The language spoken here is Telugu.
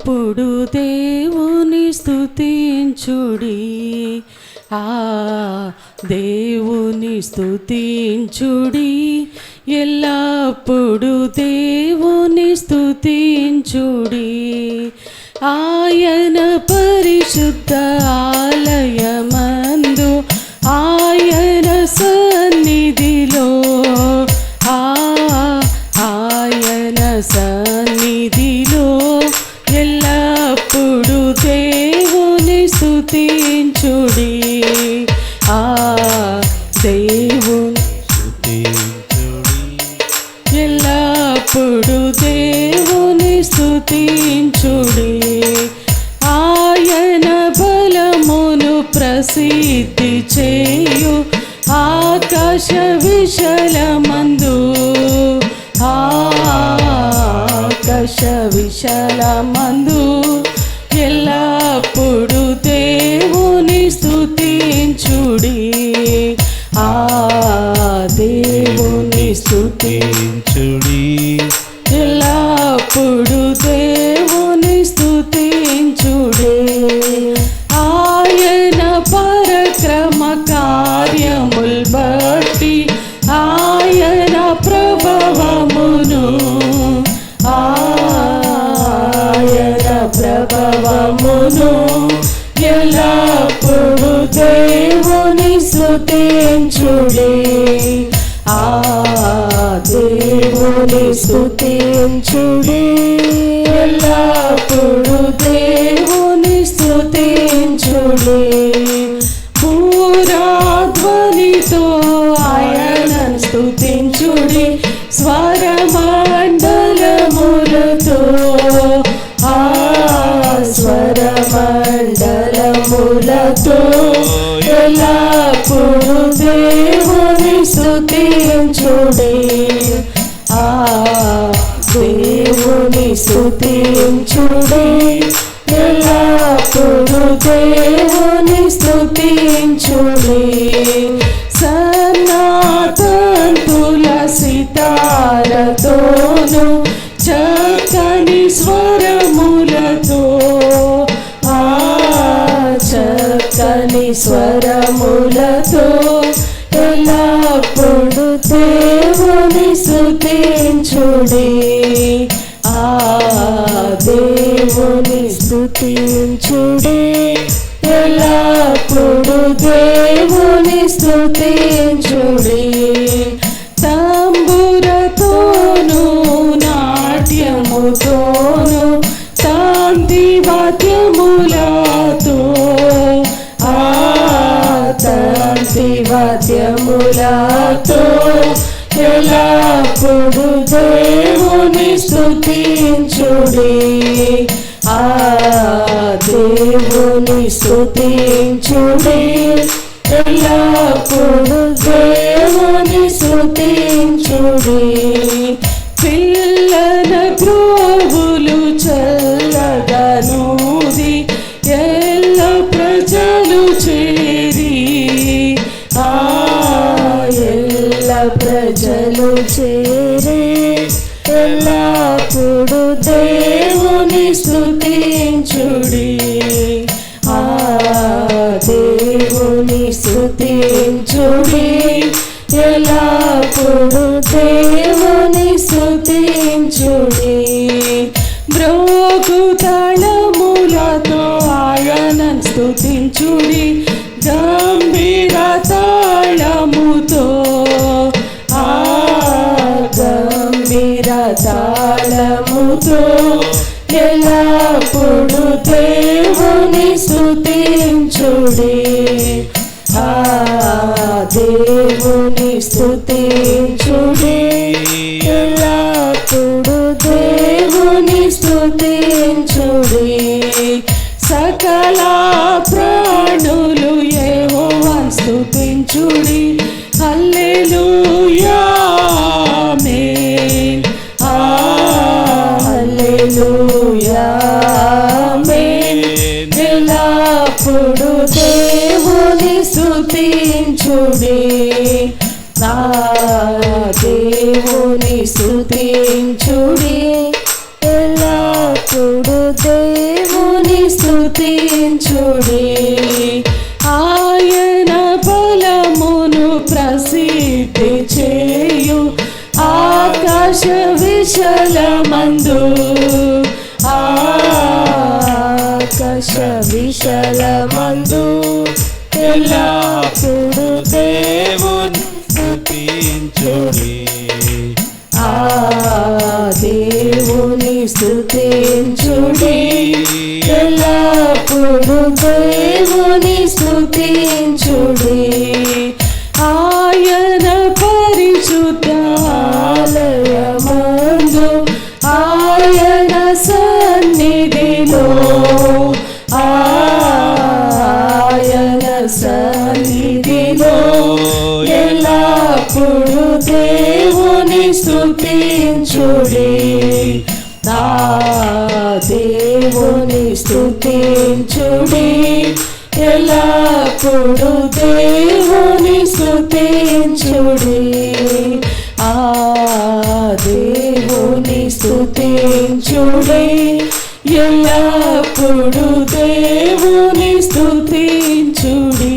ఎల్లప్పుడు దేవుని స్తుతించుడి, ఆ దేవుని స్తుతించుడి, ఎల్లప్పుడు దేవుని స్తుతించుడి. ఆయన పరిశుద్ధ ఆలయమందు ఆయన సన్నిధిలో, ఆయన సన్నిధిలో ఎల్లప్పుడు దేవుని స్తుతించుడి, దేవుని ఎల్లప్పుడు దేవుని స్తుతించుడి. ఆయన బలమును ప్రసిద్ధి చేయు ఆకాశ విశాలమందు, ఆకాశ విశాలమందు ఎల్లప్పుడు దేవుని స్తుతించుడి, దేవుని స్తుతించుడి, ఎల్లప్పుడు దేవుని స్తుతించుడి. ఆయన పరక్రమ కార్యముల్ బట్టి ఆయన ప్రభవమును, ఆయన ప్రభవమును ఎల్లప్పుడు దేవుని స్తుతించుడి, దేవుని స్తుతించుడి, ఎల్లప్పుడు దేవుని స్తుతించుడి. పూరాధ్వనితో ఆయనను స్తుతించుడి, స్వరమండలములతో, స్వరమండలములతో ఎల్లప్పుడు దేవుని స్తుతించుడి, దేవుని స్తుతించుడి, ఎల్లప్పుడు దేవుని స్తుతించుడి. సన్నాతంతుల సితారతోను చక్కని స్వరములతో, చక్కని స్వరములతో ఎల్లప్పుడు దేవుని స్తుతించుడి, దేవుని స్తుతించుడి, ఎల్లప్పుడు దేవుని స్తుతించుడి. తంబురతోను నాట్యముతోను శాంతి వాద్యములతో, శాంతి వాద్యములతో ఎల్లప్పుడు దేవుని స్తుతించుడి, దేవుని స్తుతించుడి, ఎల్లప్పుడు దేవుని స్తుతించుడి. పిల్లల గ్రోవులు చల్లగనూది ఎల్ల ప్రజలు చేరి, ఎల్ల ప్రజలు చేరి ఎల్లప్పుడు దేవుని స్తుతించుడి, దేవుని స్తుతించుడి, ఎల్లప్పుడు దేవుని స్తుతించుడి. మ్రోగు తాళములతో ఆయనను స్తుతించుడి, గంభీర తాళముతో, గంభీర తాళముతో ఎల్లప్పుడు దేవుని స్తుతించుడి, దేవుని స్తుతించుడి, ఎల్లప్పుడు దేవుని స్తుతించుడి. సకల ప్రాణులు యెహోవాను స్తుతించుడి, హల్లెలూయా ఆమేన్, హల్లెలూయా ఆమేన్. ఎల్లప్పుడు దేవుని స్తుతించుడి, దేవుని స్తుతించుడి, ఎల్లప్పుడు స్తుతించుడి ఆయన బలమును ప్రసిద్ధి చేయు ఆకాశ విశాలమందు ఆకాశ విశాలమందు ఎల్లప్పుడు దేవుని స్తుతించుడి దేవుని స్తుతించుడి ఎల్లప్పుడు దేవుని స్తుతించుడి ఆయన పరిశుద్ధాలయమందు ఆయన సన్నిధిలో ఆయన సన్నిధిలో ఎల్లప్పుడు దేవుని స్తుతించుడి దేవుని స్తుతించుడి ఎల్లప్పుడు దేవుని స్తుతించుడి దేవుని స్తుతించుడి ఎల్లప్పుడు దేవుని స్తుతించుడి